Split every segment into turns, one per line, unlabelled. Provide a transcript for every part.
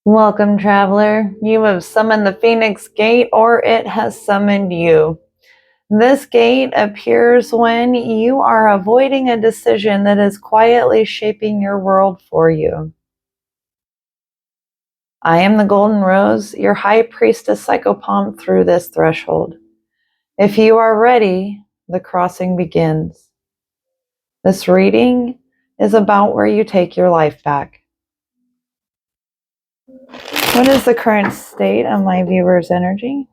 Welcome, traveler. You have summoned the Phoenix Gate, or it has summoned you. This gate appears when you are avoiding a decision that is quietly shaping your world for you. I am the Golden Rose, your High Priestess Psychopomp through this threshold. If you are ready, the crossing begins. This reading is about where you take your life back. What is the current state of my viewer's energy?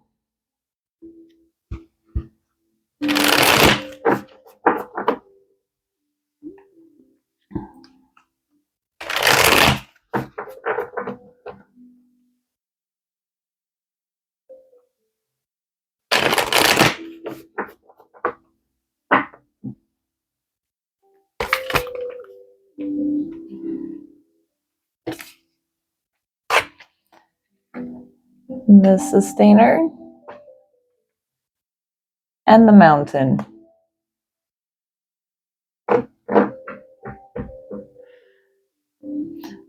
The Sustainer and the Mountain.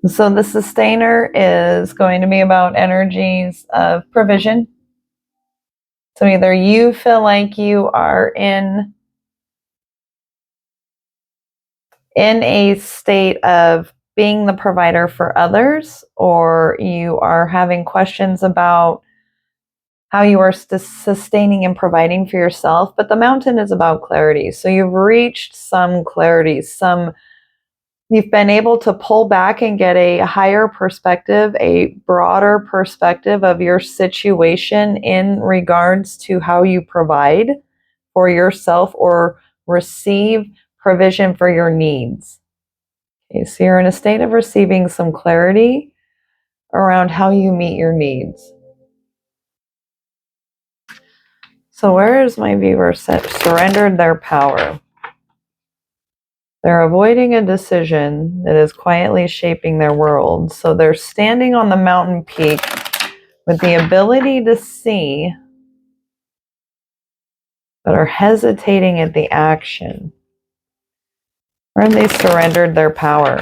So the Sustainer is going to be about energies of provision. So either you feel like you are in a state of being the provider for others, or you are having questions about how you are sustaining and providing for yourself. But the Mountain is about clarity. So you've reached some clarity, you've been able to pull back and get a higher perspective, a broader perspective of your situation in regards to how you provide for yourself or receive provision for your needs. Okay, so you're in a state of receiving some clarity around how you meet your needs. So where is my viewer surrendered their power? They're avoiding a decision that is quietly shaping their world. So they're standing on the mountain peak with the ability to see, but are hesitating at the action. Or have they surrendered their power?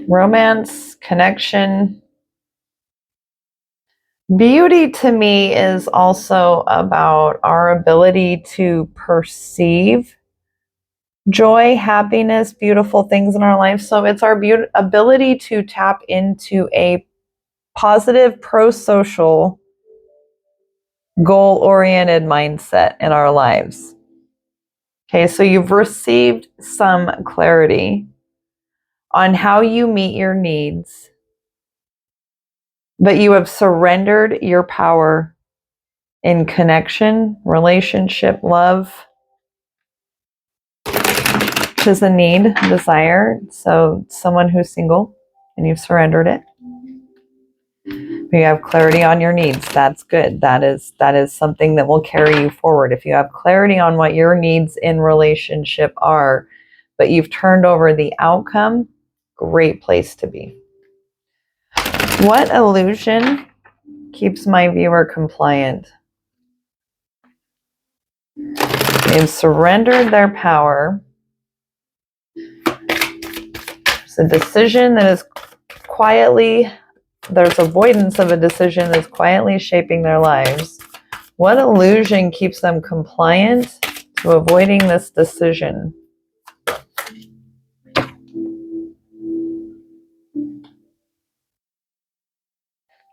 Romance, connection. Beauty to me is also about our ability to perceive joy, happiness, beautiful things in our life. So it's our ability to tap into a positive, pro-social, goal-oriented mindset in our lives. Okay, so you've received some clarity on how you meet your needs, but you have surrendered your power in connection, relationship, love, which is a need, desire. So someone who's single and you've surrendered it. You have clarity on your needs. That's good. That is something that will carry you forward. If you have clarity on what your needs in relationship are, but you've turned over the outcome, great place to be. What illusion keeps my viewer compliant? They've surrendered their power. It's a decision that is there's avoidance of a decision that's quietly shaping their lives. What illusion keeps them compliant to avoiding this decision?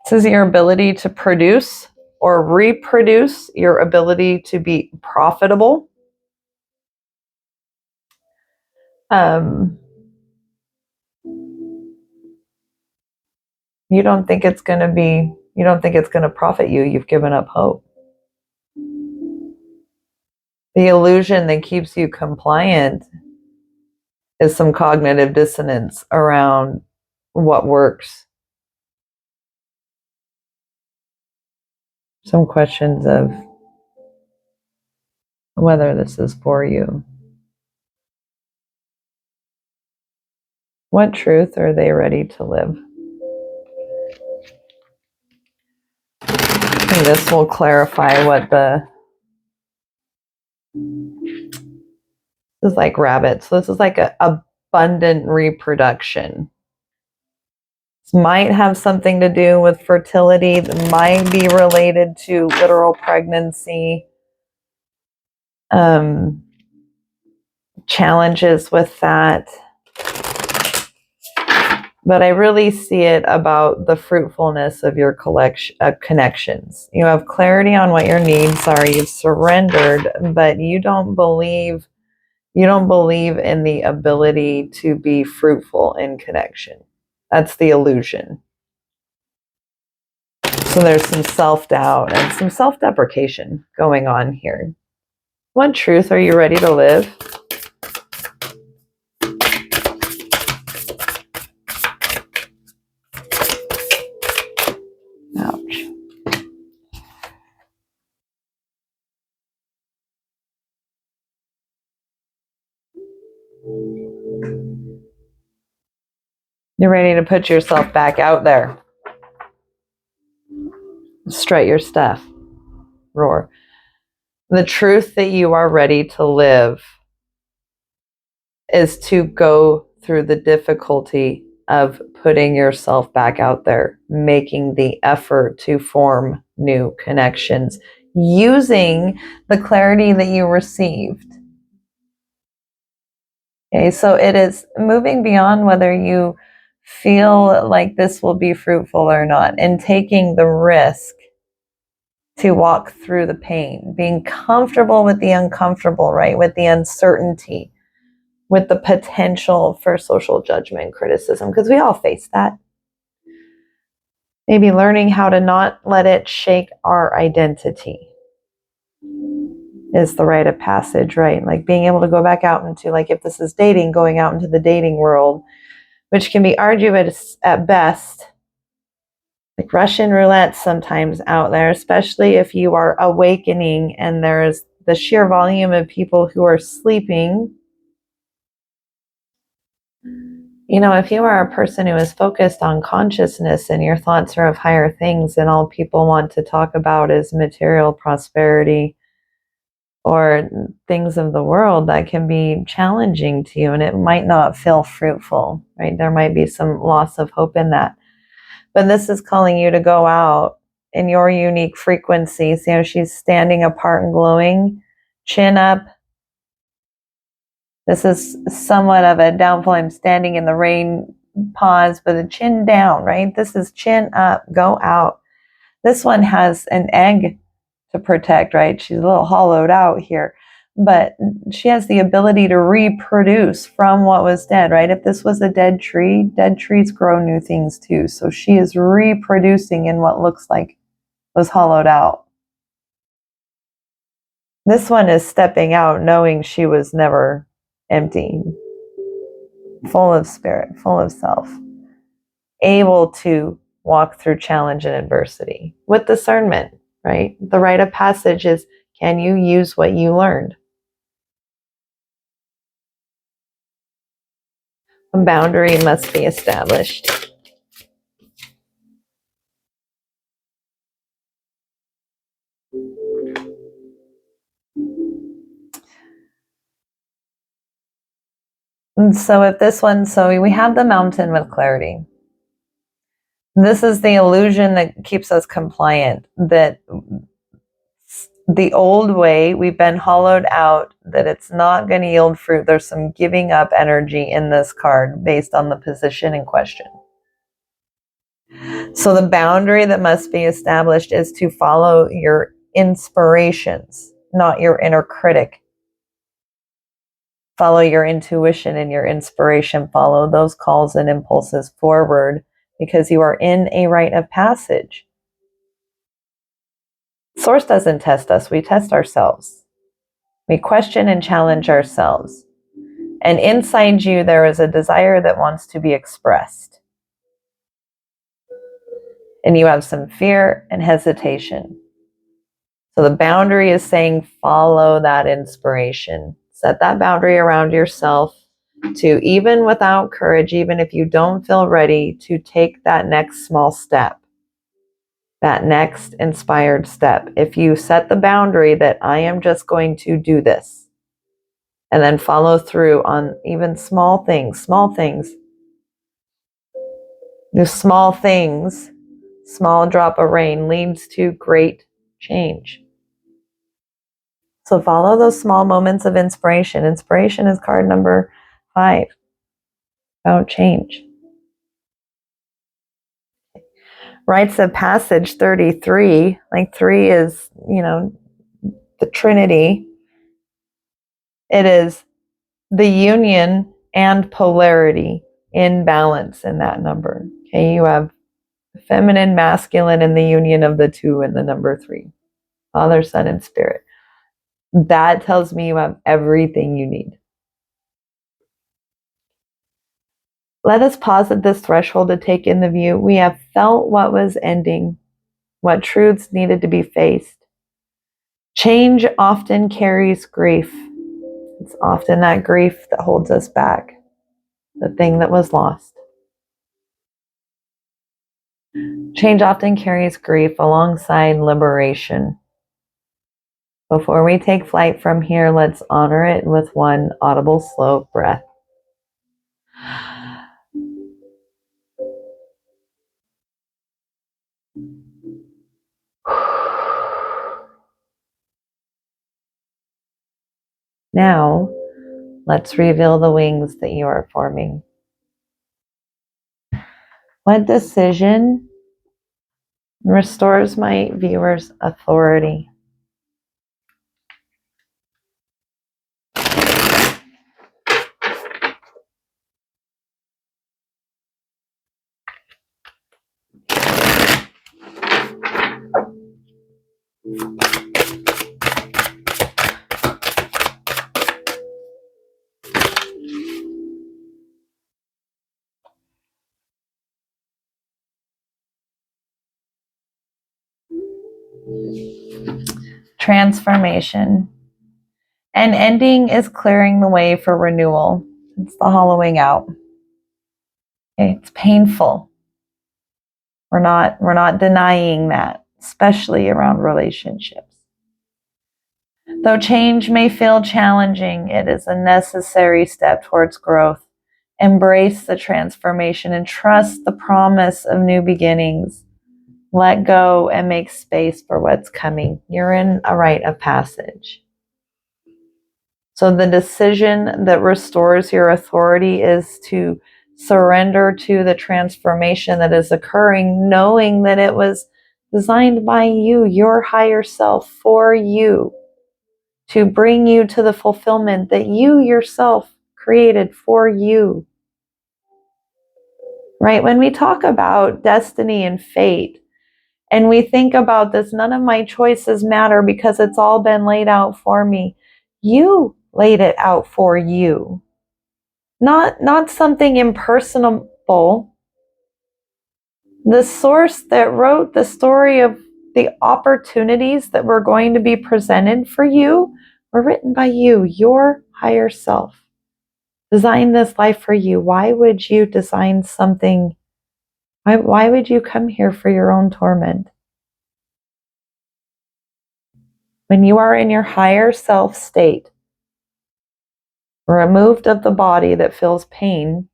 This is your ability to produce or reproduce, your ability to be profitable. You don't think it's going to profit you. You've given up hope. The illusion that keeps you compliant is some cognitive dissonance around what works. Some questions of whether this is for you. What truth are they ready to live? think this will clarify what this is like rabbits. So this is like a abundant reproduction. This might have something to do with fertility. That might be related to literal pregnancy. Challenges with that. But I really see it about the fruitfulness of your connections. You have clarity on what your needs are. You've surrendered, but you don't believe in the ability to be fruitful in connection. That's the illusion. So there's some self-doubt and some self-deprecation going on here. What truth are you ready to live? Ouch. You're ready to put yourself back out there. Strut your stuff. Roar. The truth that you are ready to live is to go through the difficulty of putting yourself back out there, making the effort to form new connections, using the clarity that you received. Okay, so it is moving beyond whether you feel like this will be fruitful or not, and taking the risk to walk through the pain, being comfortable with the uncomfortable, right? With the uncertainty, with the potential for social judgment and criticism, because we all face that. Maybe learning how to not let it shake our identity is the rite of passage, right? Like being able to go back out into, like if this is dating, going out into the dating world, which can be arduous at best, like Russian roulette sometimes out there, especially if you are awakening and there's the sheer volume of people who are sleeping. You know, if you are a person who is focused on consciousness and your thoughts are of higher things, and all people want to talk about is material prosperity or things of the world, that can be challenging to you and it might not feel fruitful, right? There might be some loss of hope in that. But this is calling you to go out in your unique frequencies. You know, she's standing apart and glowing, chin up. This is somewhat of a downfall. I'm standing in the rain, pause, but the chin down, right? This is chin up, go out. This one has an egg to protect, right? She's a little hollowed out here, but she has the ability to reproduce from what was dead, right? If this was a dead trees grow new things too. So she is reproducing in what looks like was hollowed out. This one is stepping out knowing she was never empty, full of spirit, full of self, able to walk through challenge and adversity with discernment, right? The rite of passage is, can you use what you learned? A boundary must be established. And so if this one, so we have the mountain with clarity. This is the illusion that keeps us compliant, that the old way, we've been hollowed out, that it's not going to yield fruit. There's some giving up energy in this card based on the position in question. So the boundary that must be established is to follow your inspirations, not your inner critic. Follow your intuition and your inspiration. Follow those calls and impulses forward, because you are in a rite of passage. Source doesn't test us, we test ourselves. We question and challenge ourselves. And inside you, there is a desire that wants to be expressed. And you have some fear and hesitation. So the boundary is saying, follow that inspiration. Set that boundary around yourself to, even without courage, even if you don't feel ready, to take that next small step. that next inspired step. If you set the boundary that I am just going to do this, and then follow through on even small things, the small things, small drop of rain leads to great change. So follow those small moments of inspiration. Inspiration is card number 5, about change. Rites of Passage 33, like 3 is, the Trinity. It is the union and polarity in balance in that number. Okay, you have feminine, masculine, and the union of the two in the number 3. Father, Son, and Spirit. That tells me you have everything you need. Let us pause at this threshold to take in the view. We have felt what was ending, what truths needed to be faced. Change often carries grief. It's often that grief that holds us back, the thing that was lost. Change often carries grief alongside liberation. Before we take flight from here, let's honor it with one audible, slow breath. Now, let's reveal the wings that you are forming. What decision restores my viewers' authority? Transformation. An ending is clearing the way for renewal. It's the hollowing out. Okay, it's painful. We're not denying that, especially around relationships. Though change may feel challenging, it is a necessary step towards growth. Embrace the transformation and trust the promise of new beginnings. Let go and make space for what's coming. You're in a rite of passage. So the decision that restores your authority is to surrender to the transformation that is occurring, knowing that it was designed by you, your higher self, for you, to bring you to the fulfillment that you yourself created for you. Right? When we talk about destiny and fate, and we think about this, none of my choices matter because it's all been laid out for me. You laid it out for you. Not something impersonable. The source that wrote the story of the opportunities that were going to be presented for you were written by you, your higher self. Designed this life for you. Why would you design something? Why would you come here for your own torment? When you are in your higher self state, removed of the body that feels pain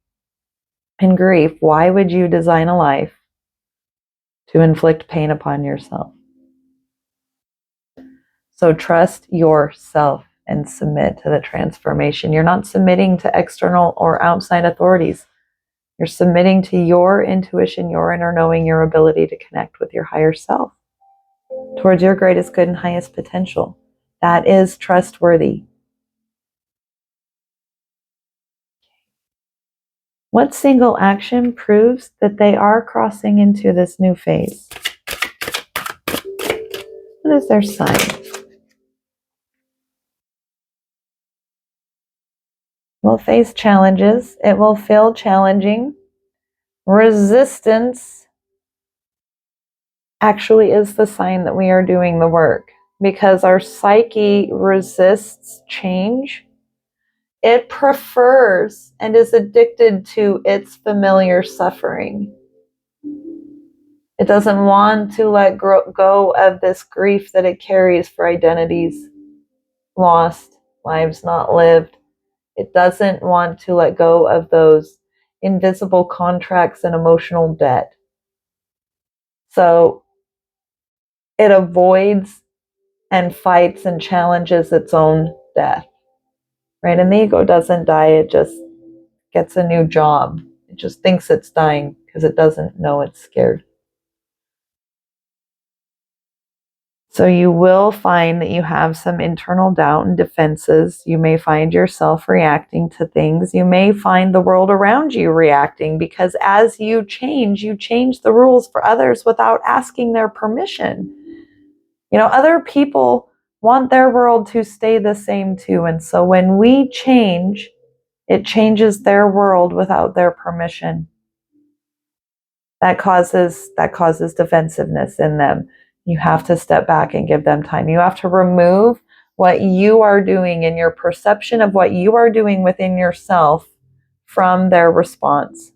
and grief, why would you design a life to inflict pain upon yourself? So trust yourself and submit to the transformation. You're not submitting to external or outside authorities. You're submitting to your intuition, your inner knowing, your ability to connect with your higher self towards your greatest good and highest potential. That is trustworthy. What single action proves that they are crossing into this new phase? What is their sign? Will face challenges. It will feel challenging. Resistance actually is the sign that we are doing the work, because our psyche resists change. It prefers and is addicted to its familiar suffering. It doesn't want to let go of this grief that it carries for identities lost, lives not lived. It doesn't want to let go of those invisible contracts and emotional debt. So it avoids and fights and challenges its own death, right? And the ego doesn't die, it just gets a new job. It just thinks it's dying because it doesn't know it's scared. So you will find that you have some internal doubt and defenses. You may find yourself reacting to things. You may find the world around you reacting, because as you change the rules for others without asking their permission. You know, other people want their world to stay the same too. And so when we change, it changes their world without their permission. That causes defensiveness in them. You have to step back and give them time. You have to remove what you are doing and your perception of what you are doing within yourself from their response.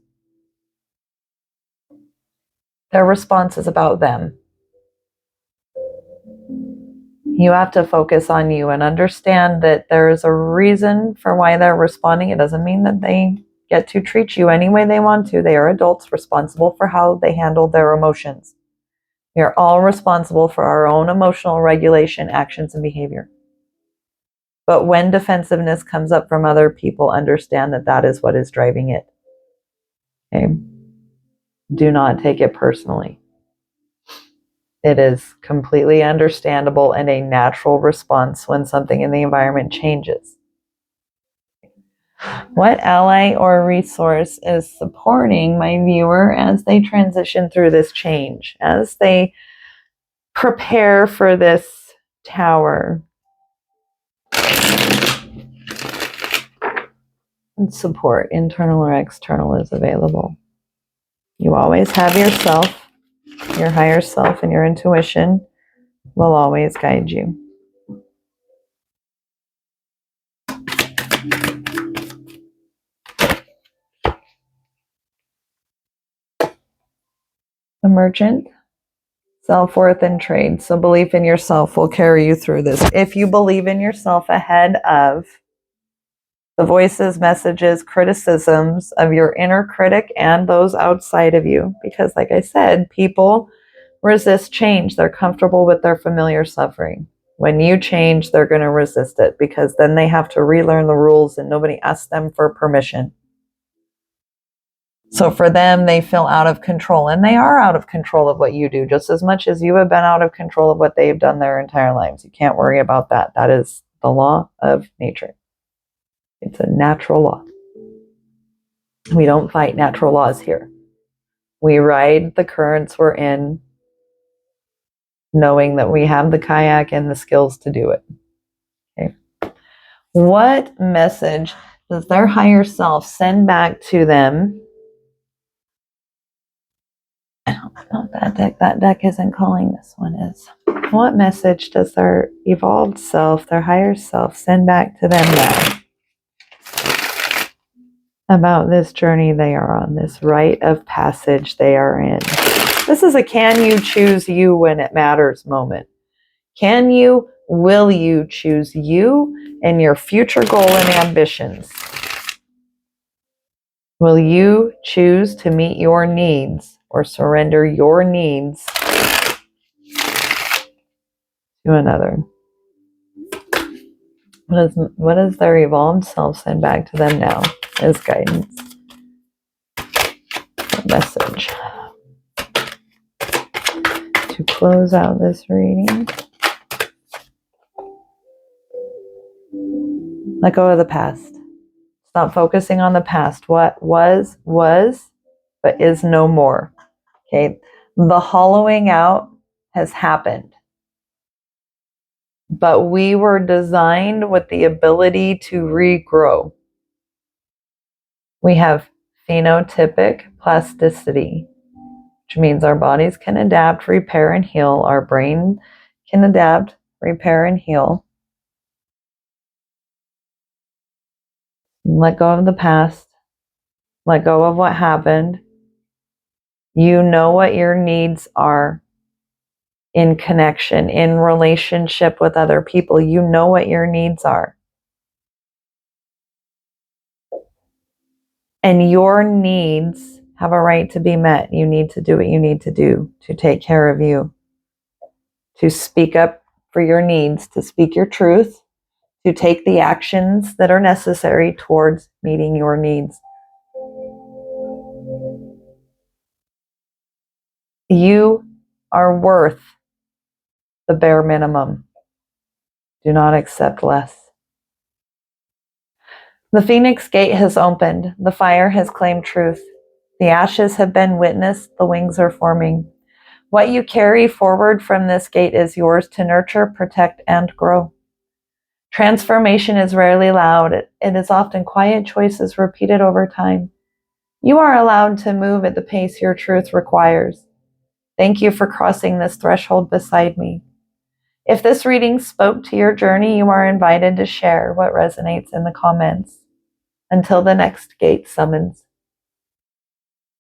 Their response is about them. You have to focus on you and understand that there is a reason for why they're responding. It doesn't mean that they get to treat you any way they want to. They are adults responsible for how they handle their emotions. We are all responsible for our own emotional regulation, actions, and behavior. But when defensiveness comes up from other people, understand that that is what is driving it. Okay? Do not take it personally. It is completely understandable and a natural response when something in the environment changes. What ally or resource is supporting my viewer as they transition through this change, as they prepare for this tower? And support, internal or external, is available. You always have yourself, your higher self, and your intuition will always guide you. Emergent, self-worth, and trade. So belief in yourself will carry you through this. If you believe in yourself ahead of the voices, messages, criticisms of your inner critic and those outside of you, because like I said, people resist change. They're comfortable with their familiar suffering. When you change, they're going to resist it, because then they have to relearn the rules and nobody asks them for permission. So for them, they feel out of control, and they are out of control of what you do just as much as you have been out of control of what they've done their entire lives. You can't worry about that. That is the law of nature. It's a natural law. We don't fight natural laws here. We ride the currents we're in, knowing that we have the kayak and the skills to do it. Okay. What message does their higher self send back to them? Not that deck. That deck isn't calling. This one is. What message does their evolved self, their higher self, send back to them now about this journey they are on, this rite of passage they are in? This is a can you choose you when it matters moment. Can you, will you choose you and your future goal and ambitions? Will you choose to meet your needs or surrender your needs to another? What does their evolved self send back to them now as guidance? A message to close out this reading. Let go of the past. Stop focusing on the past. What was, but is no more. Okay. The hollowing out has happened. But we were designed with the ability to regrow. We have phenotypic plasticity, which means our bodies can adapt, repair, and heal. Our brain can adapt, repair, and heal. Let go of the past. Let go of what happened. You know what your needs are in connection, in relationship with other people. You know what your needs are. And your needs have a right to be met. You need to do what you need to do to take care of you, to speak up for your needs, to speak your truth, to take the actions that are necessary towards meeting your needs. You are worth the bare minimum. Do not accept less. The Phoenix Gate has opened. The fire has claimed truth. The ashes have been witnessed. The wings are forming. What you carry forward from this gate is yours to nurture, protect, and grow. Transformation is rarely loud. It is often quiet choices repeated over time. You are allowed to move at the pace your truth requires. Thank you for crossing this threshold beside me. If this reading spoke to your journey, you are invited to share what resonates in the comments. Until the next gate summons.